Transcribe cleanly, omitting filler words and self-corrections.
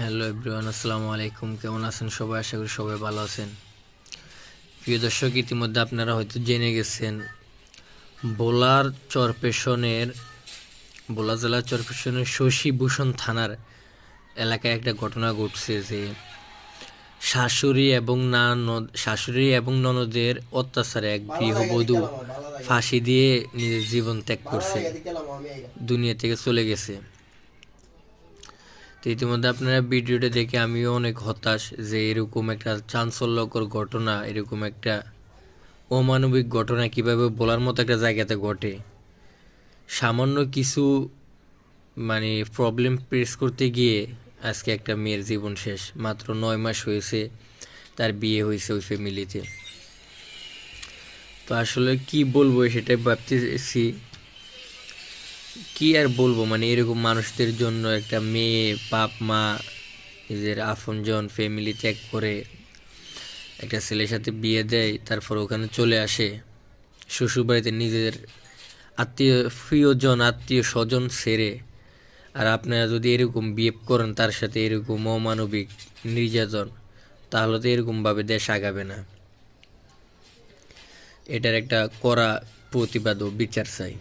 Hello everyone, আসসালামু আলাইকুম। কেমন আছেন সবাই? আশা করি সবাই ভালো আছেন। প্রিয় দর্শক, ইতিমধ্যে আপনারা হয়তো জেনে গেছেন ভোলার চরপেশনের ভোলা জেলার চরপেশনের শশীভূষণ থানার এলাকায় একটা ঘটনা ঘটছে যে শাশুড়ি এবং ননদের অত্যাচারে এক গৃহবধূ ফাঁসি দিয়ে নিজের জীবন ত্যাগ করছে, দুনিয়া থেকে চলে গেছে। তো ইতিমধ্যে আপনারা ভিডিওটা দেখে আমিও অনেক হতাশ যে এরকম একটা চাঞ্চল্যকর ঘটনা, এরকম একটা অমানবিক ঘটনা কিভাবে বলার মতো একটা জায়গাতে ঘটে। সামান্য কিছু প্রবলেম ফেস করতে গিয়ে আজকে একটা মেয়ের জীবন শেষ। মাত্র 9 মাস হয়েছে তার বিয়ে হয়েছে ওই ফ্যামিলিতে। তো আসলে কি বলবো সেটাই ভাবতেছি। কি আর বলবো, এরকম মানুষদের জন্য একটা মেয়ে বাপ মা নিজের আপনজন ফ্যামিলি ত্যাগ করে একটা ছেলের সাথে বিয়ে দেয়, তারপর ওখানে চলে আসে শ্বশুরবাড়িতে নিজের আত্মীয় স্বজন ছেড়ে। আর আপনারা যদি এরকম বিহেভ করেন তার সাথে, এরকম অমানবিক নির্যাতন, তাহলে তো এরকমভাবে দেশ আগাবে না। এটার একটা কড়া প্রতিবাদ ও বিচার চাই।